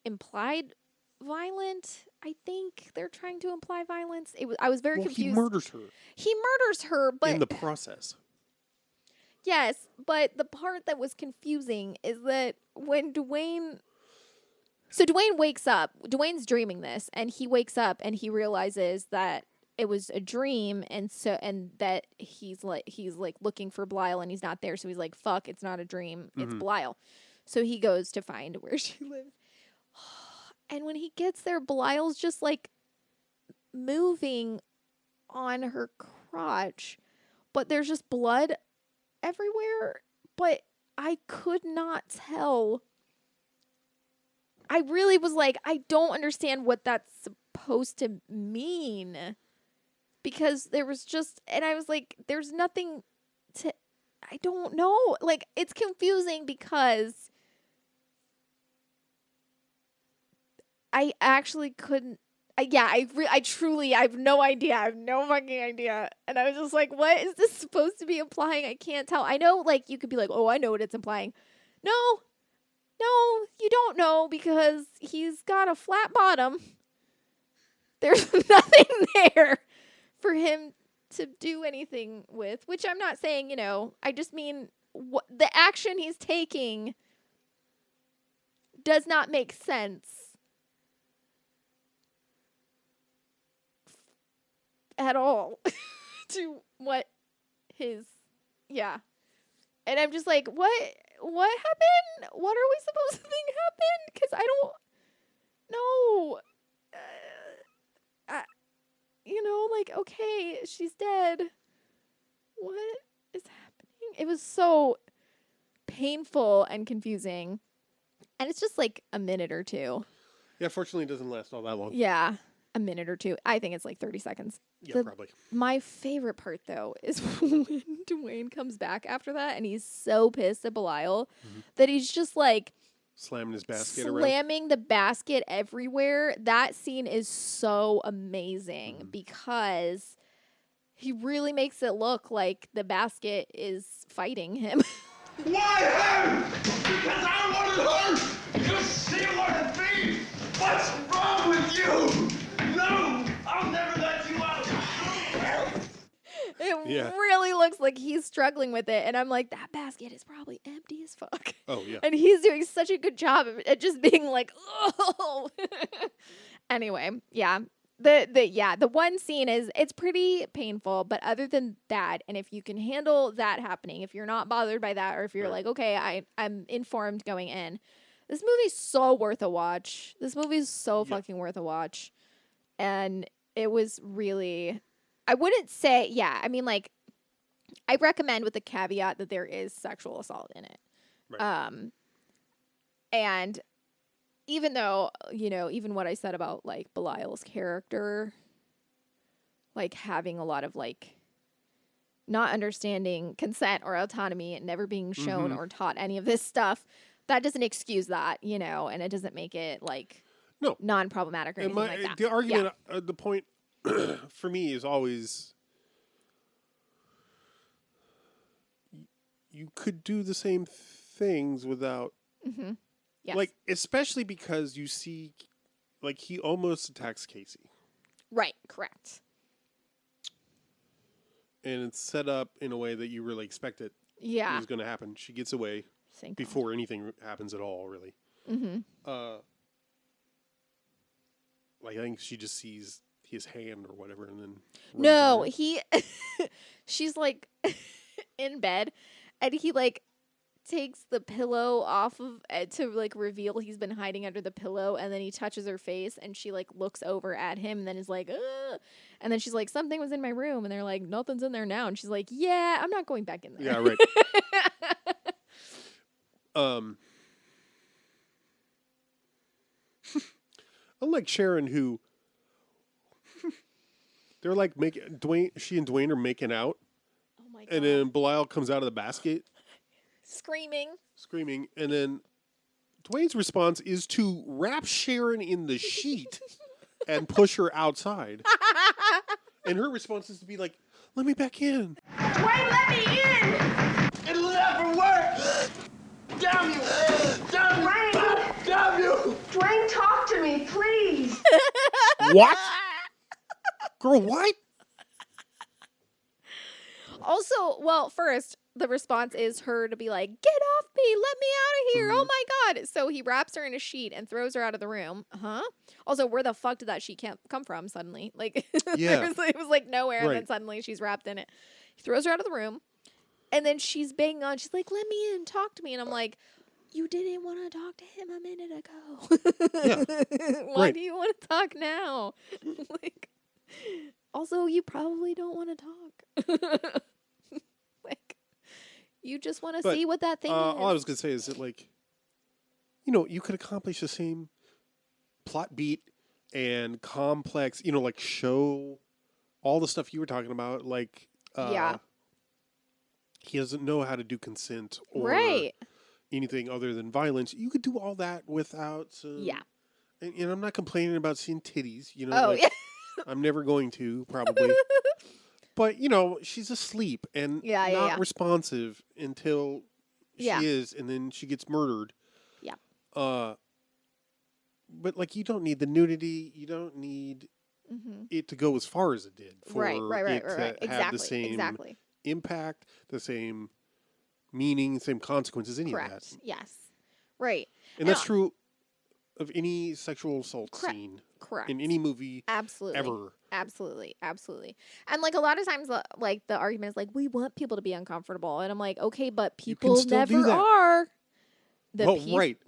implied violent. I think they're trying to imply violence. I was very confused. He murders her. He murders her, but in the process. Yes, but the part that was confusing is that when Dwayne wakes up, Dwayne's dreaming this, and he wakes up and he realizes that it was a dream, and that he's like looking for Blyle and he's not there, so he's like, fuck, it's not a dream, it's Blyle. So he goes to find where she lives. And when he gets there, Blyle's just like moving on her crotch, but there's just blood everywhere. But I could not tell. I really was like, I don't understand what that's supposed to mean. Because there was just, and I was like, there's nothing to, I don't know. Like, it's confusing because I actually couldn't. I truly, I have no idea. I have no fucking idea. And I was just like, what is this supposed to be implying? I can't tell. I know, like, you could be like, oh, I know what it's implying. No, you don't know because he's got a flat bottom. There's nothing there for him to do anything with, which I'm not saying, I just mean the action he's taking does not make sense. At all to what and I'm just like, what happened? What are we supposed to think happened? Because I don't know. Like, okay, she's dead. What is happening? It was so painful and confusing, and it's just like a minute or two. Yeah, fortunately, it doesn't last all that long. Yeah. A minute or two. I think it's like 30 seconds. Yeah, probably. My favorite part, though, is when Dwayne comes back after that and he's so pissed at Belial that he's just like slamming his basket slamming the basket everywhere. That scene is so amazing because He really makes it look like the basket is fighting him. Why her? Because I wanted her. She wanted me. What's wrong with you? No, I'll never let you out. It Yeah. really looks like he's struggling with it. And I'm like, that basket is probably empty as fuck. Oh, yeah. And he's doing such a good job at just being like, oh. Anyway, yeah. The one scene it's pretty painful, but other than that, and if you can handle that happening, if you're not bothered by that, or if you're like, okay, I'm informed going in, this movie's so worth a watch. This movie's so fucking worth a watch. And it was really, I wouldn't say, I mean, like, I recommend with the caveat that there is sexual assault in it. Right. And even though, even what I said about, like, Belial's character, like, having a lot of, like, not understanding consent or autonomy and never being shown or taught any of this stuff, that doesn't excuse that, and it doesn't make it, like, No. non-problematic or And anything like that. the argument, the point for me is always you could do the same things without, Yes. like, especially because you see, like, he almost attacks Casey. Right, correct. And it's set up in a way that you really expect it Yeah. was going to happen. She gets away Thank God. before anything happens at all, really. Like, I think she just sees his hand or whatever, and then runs No, at her. he she's like in bed and he like takes the pillow off of to like reveal he's been hiding under the pillow, and then he touches her face and she like looks over at him and then is like, ugh. And then she's like, something was in my room, and they're like, nothing's in there now, and she's like, yeah, I'm not going back in there. Yeah, right. Unlike Sharon, who they're like she and Dwayne are making out, Oh my God. and then Belial comes out of the basket Screaming. and then Dwayne's response is to wrap Sharon in the sheet and push her outside. And her response is to be like, "Let me back in." Wait, let me in. It'll never work. Damn you. Damn you. Dwayne. Damn you. Dwayne, talk to me, please. What? Girl, what? Also, well, first, the response is her to be like, get off me, let me out of here, oh my God. So he wraps her in a sheet and throws her out of the room. Also, where the fuck did that sheet come from suddenly? Like, Yeah. it was like nowhere, and then Right. suddenly she's wrapped in it. He throws her out of the room, and then she's banging on. She's like, let me in, talk to me. And I'm like, you didn't want to talk to him a minute ago. Yeah. Why Right. do you want to talk now? Like, also, you probably don't want to talk. Like, you just want to But, see what that thing is. all I was going to say is that, like, you could accomplish the same plot beat and complex, like, show all the stuff you were talking about. Like, Yeah. he doesn't know how to do consent or Right. anything other than violence. You could do all that without some... Yeah. And I'm not complaining about seeing titties, Oh, like, yeah. I'm never going to, probably. But, she's asleep and Yeah, not responsive until she Yeah. is, and then she gets murdered. Yeah. But, like, you don't need the nudity. You don't need it to go as far as it did for Right. it to have the Exactly. same Exactly. impact, the same meaning, same consequences, any of Correct. that. Yes. Right. And that's true of any sexual assault Correct. scene Correct. in any movie Absolutely. ever. Absolutely. Absolutely. And like a lot of times, like the argument is like, we want people to be uncomfortable. And I'm like, okay, but people still do never that. are. Right.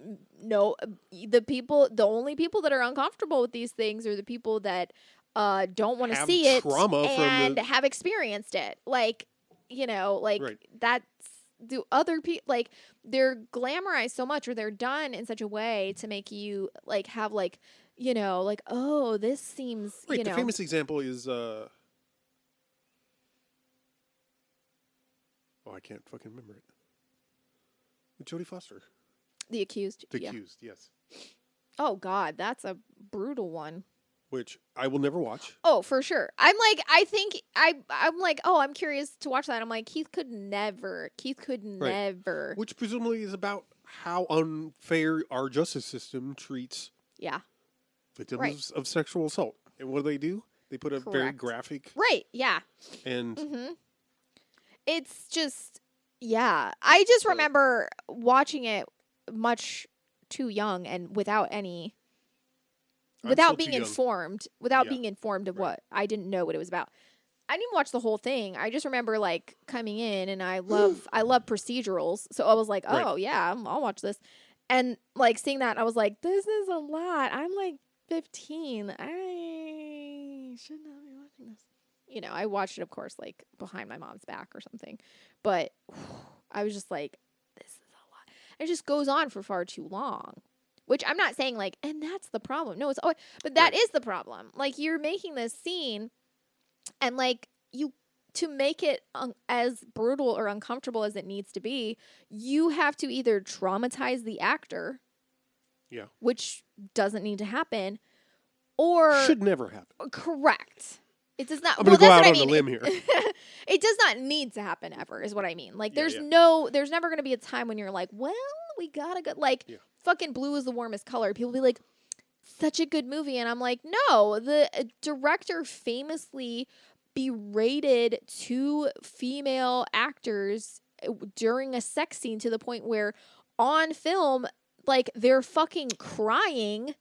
No, the only people that are uncomfortable with these things are the people that don't want to Have see it trauma from and the- have experienced it. Like, like Right. that's do other people, like, they're glamorized so much, or they're done in such a way to make you like have like, like, oh, this seems, Right. The famous example is I can't fucking remember it. With Jodie Foster. The Accused. The Yeah. Accused, yes. Oh God, that's a brutal one. which I will never watch. Oh, for sure. I'm like, I think I'm like, oh, I'm curious to watch that. I'm like, Keith could never. Which presumably is about how unfair our justice system treats Yeah. victims of sexual assault. And what do? They put a very Correct. graphic. Right. Yeah. And It's just, yeah. I just remember watching it much too young and without any, I'm without still being too young. informed, of what, I didn't know what it was about. I didn't watch the whole thing. I just remember like coming in, and I love procedurals. So I was like, oh yeah, I'll watch this. And like seeing that, I was like, this is a lot. I'm like 15. I should not be watching this. You know, I watched it, of course, like behind my mom's back or something. But I was just like, this is a lot. It just goes on for far too long. Which I'm not saying like, and that's the problem. No, but that is the problem. Like, you're making this scene, and like to make it as brutal or uncomfortable as it needs to be, you have to either traumatize the actor, which doesn't need to happen, or should never happen. Correct. It does not. I'm going to go out on a limb here. It does not need to happen ever, is what I mean. Like, there's never going to be a time when you're like, well, we gotta go. Like, fucking blue is the warmest color. People be like, such a good movie. And I'm like, no, the director famously berated 2 female actors during a sex scene to the point where on film, like, they're fucking crying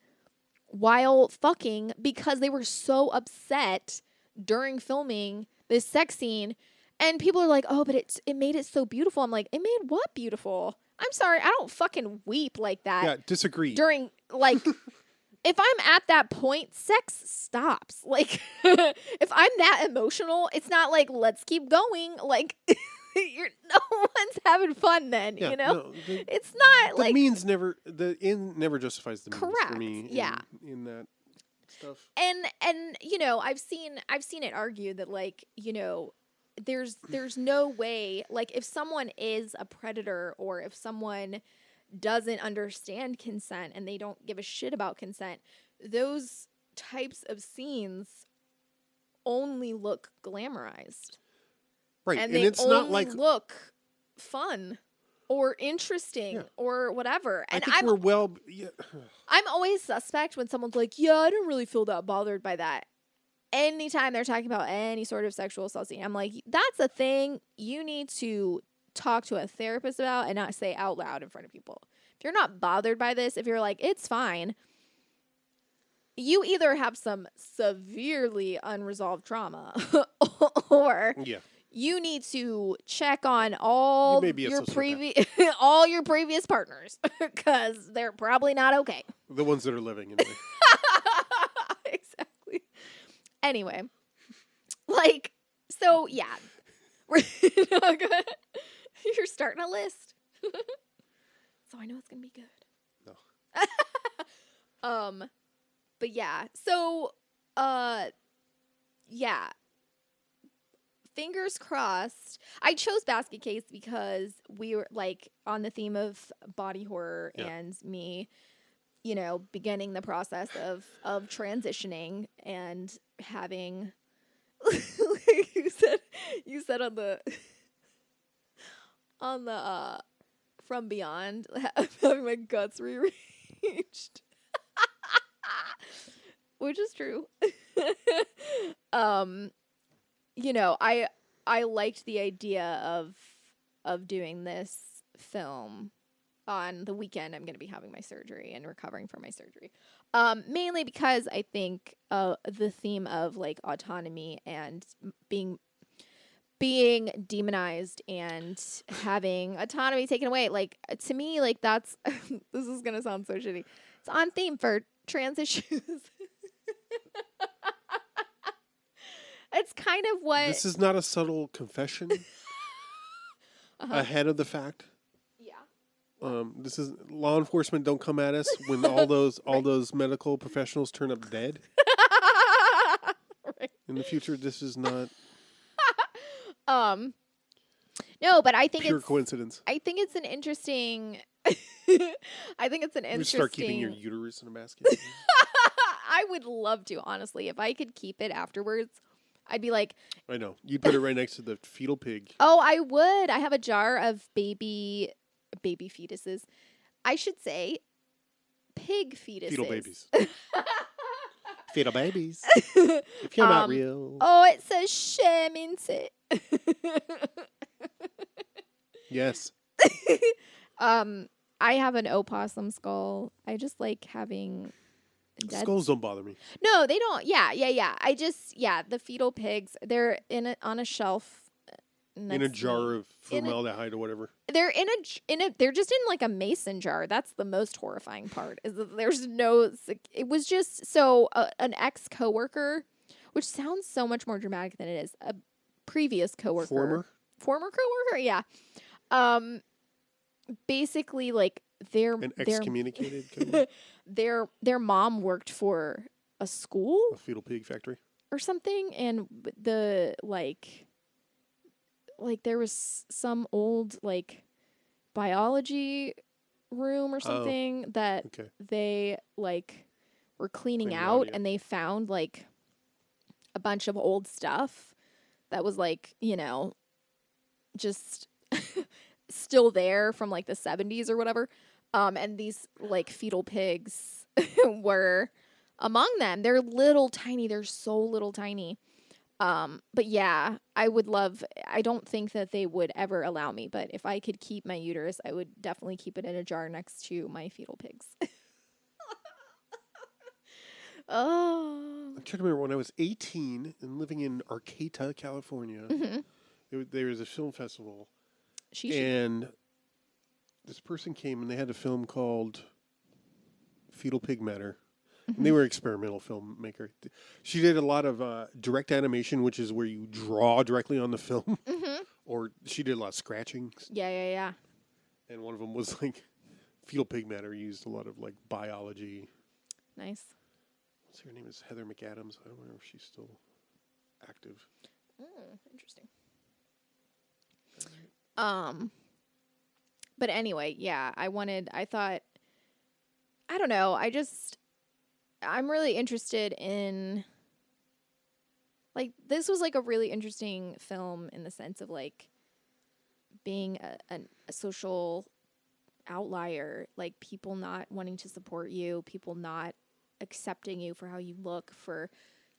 while fucking because they were so upset during filming this sex scene. And people are like, oh, but it made it so beautiful. I'm like, it made what beautiful? I'm sorry, I don't fucking weep like that. Yeah, disagree. During, like, if I'm at that point, sex stops. Like, if I'm that emotional, it's not like, let's keep going. Like, no one's having fun then, you know? No, it's not like... The end never justifies the means correct, for me yeah. in that stuff. And you know, I've seen it argued that, like, you know, there's no way, like, if someone is a predator or if someone doesn't understand consent and they don't give a shit about consent, those types of scenes only look glamorized. Right. And it's only not like look fun or interesting or whatever. And I think I'm always suspect when someone's like, yeah, I don't really feel that bothered by that. Anytime they're talking about any sort of sexual assault scene, I'm like, that's a thing you need to talk to a therapist about and not say out loud in front of people. If you're not bothered by this, if you're like, it's fine, you either have some severely unresolved trauma or you need to check on all your previous partners because they're probably not okay. The ones that are living anyway. Exactly. Anyway, like, so yeah, you're starting a list, so I know it's gonna be good. No. But yeah, so yeah. Fingers crossed. I chose Basket Case because we were like on the theme of body horror and me, you know, beginning the process of transitioning and having you said on the From Beyond, having my guts rearranged. Which is true. You know, I liked the idea of doing this film on the weekend. I'm going to be having my surgery and recovering from my surgery. Mainly because I think the theme of like autonomy and being demonized and having autonomy taken away, like, to me, like, that's this is going to sound so shitty. It's on theme for trans issues. It's kind of what... This is not a subtle confession ahead of the fact. Yeah. This is law enforcement. Don't come at us when all those medical professionals turn up dead. Right. In the future, this is not... No, but I think pure it's... coincidence. I think it's an interesting... I think it's an interesting... You start keeping your uterus in a basket. I would love to, honestly. If I could keep it afterwards, I'd be like, I know. You'd put it right next to the fetal pig. oh, I would. I have a jar of baby fetuses. I should say pig fetuses. Fetal babies. Fetal babies. If you're not real. Oh, it says shame into it. Yes. I have an opossum skull. I just like having dead Skulls don't bother me. No, they don't. Yeah. The fetal pigs, they're on a shelf. In a jar of formaldehyde or whatever. They're they're just in like a mason jar. That's the most horrifying part. Is that there's no. It was just so an ex coworker, which sounds so much more dramatic than it is. A previous coworker, former coworker, yeah. Basically, like An excommunicated coworker? their mom worked for a school, A fetal pig factory. or something, and the like there was some old like biology room or something that Okay. they like were cleaning Cleaning out, out, yeah. and they found like a bunch of old stuff that was like, just still there from like the 70s or whatever. And these like fetal pigs were among them. They're little tiny. They're so little tiny. But yeah, I don't think that they would ever allow me, but if I could keep my uterus, I would definitely keep it in a jar next to my fetal pigs. Oh. I'm trying to remember when I was 18 and living in Arcata, California. Mm-hmm. There was a film festival. She And this person came and they had a film called Fetal Pig Matter. And they were an experimental filmmaker. She did a lot of direct animation, which is where you draw directly on the film. Mm-hmm. Or she did a lot of scratching. Yeah. And one of them was like fetal pig matter. Used a lot of like biology. Nice. What's her name? Is Heather McAdams. I don't know if she's still active. Interesting. But anyway, yeah, I thought, I don't know, I'm really interested in, like, this was like a really interesting film in the sense of like being a social outlier, like people not wanting to support you, people not accepting you for how you look, for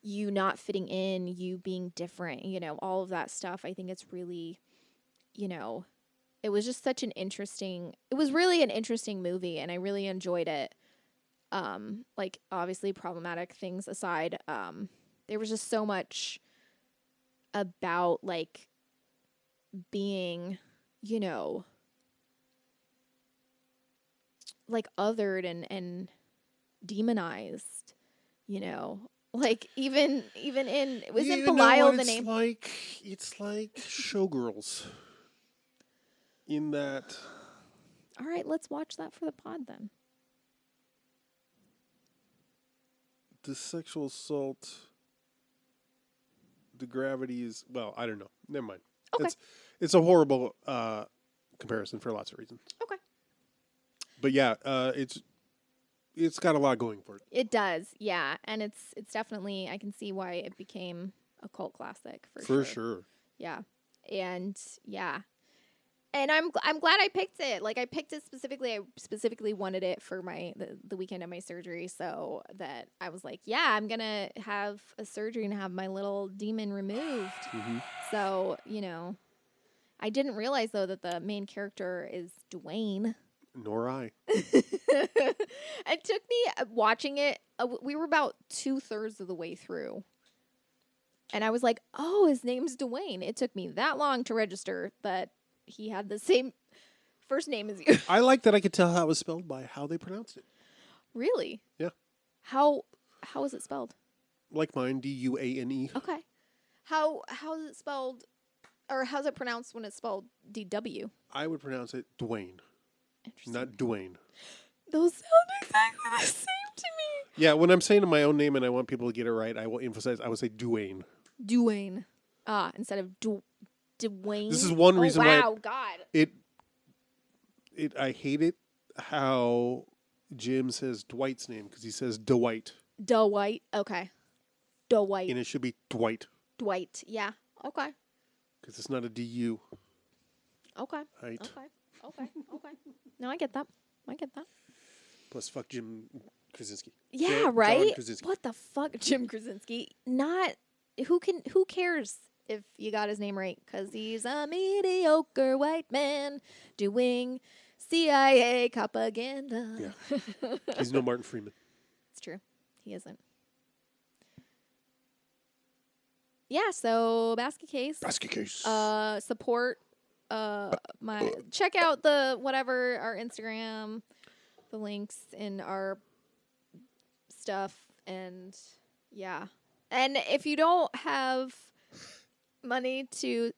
you not fitting in, you being different, all of that stuff. I think it's really, it was just it was really an interesting movie, and I really enjoyed it. Like obviously problematic things aside, there was just so much about like being, like othered and demonized, like even in, wasn't Belial the name? It's like Showgirls. In that. All right, let's watch that for the pod then. The sexual assault, the gravity is, well, I don't know. Never mind. Okay. It's a horrible comparison for lots of reasons. Okay. But yeah, it's got a lot going for it. It does, yeah, and it's definitely, I can see why it became a cult classic for sure. Yeah, and yeah. And I'm glad I picked it. Like I picked it specifically. I specifically wanted it for the weekend of my surgery, so that I was like, yeah, I'm gonna have a surgery and have my little demon removed. Mm-hmm. So I didn't realize though that the main character is Dwayne. Nor I. It took me watching it. We were about 2/3 of the way through, and I was like, oh, his name's Dwayne. It took me that long to register that he had the same first name as you. I like that I could tell how it was spelled by how they pronounced it. Really? Yeah. How is it spelled? Like mine, Duane. Okay. How is it spelled, or how's it pronounced when it's spelled DW? I would pronounce it Dwayne, not Dwayne. Those sound exactly the same to me. Yeah, when I'm saying my own name and I want people to get it right, I will emphasize, I would say Dwayne. Dwayne. Instead of Dwayne. This is one reason why. why Wow, God. I hate it how Jim says Dwight's name because he says Dwight. Dwight. Okay. Dwight. And it should be Dwight. Dwight. Yeah. Okay. Because it's not a DU. Okay. Right. Okay. Okay. Okay. No, I get that. I get that. Plus, fuck Jim Krasinski. Yeah, John right? Krasinski. What the fuck, Jim Krasinski? Not who cares if you got his name right? Because he's a mediocre white man doing CIA propaganda. Yeah. He's no Martin Freeman. It's true. He isn't. Yeah, so basket case. Basket case. Support my check out the whatever our Instagram, the links in our stuff, and yeah. And if you don't have money to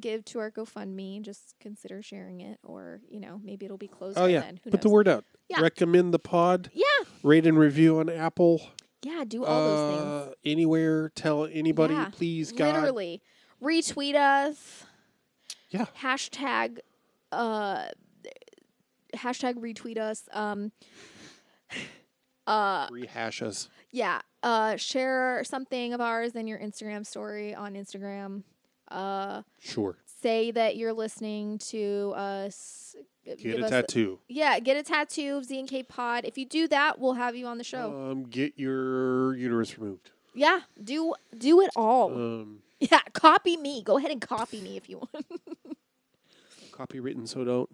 give to our GoFundMe, just consider sharing it, or maybe it'll be closed. Oh yeah, then. Who put the knows? word out. Yeah. Recommend the pod. Yeah. Rate and review on Apple. Yeah, do all those things. Anywhere, tell anybody, Yeah, please, God. Literally. Retweet us. Yeah. Hashtag retweet us. Rehash us. Yeah. Share something of ours in your Instagram story on Instagram. Sure. Say that you're listening to us. Get a tattoo. Yeah, get a tattoo of Z&K Pod. If you do that, we'll have you on the show. Get your uterus removed. Yeah, do it all. Yeah, copy me. Go ahead and copy me if you want. Copywritten, so don't.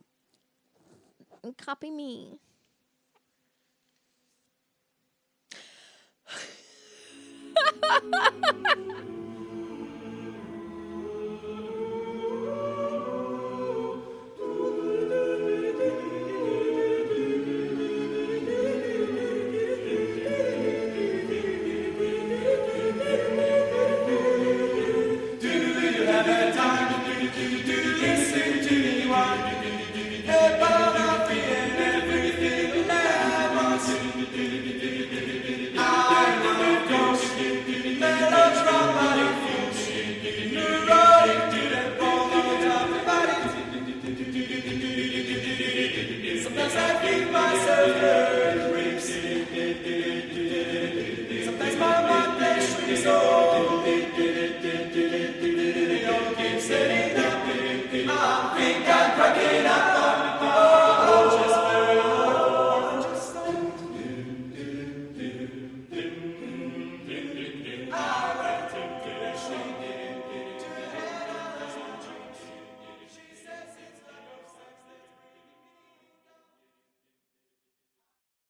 And copy me.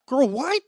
Girl, what?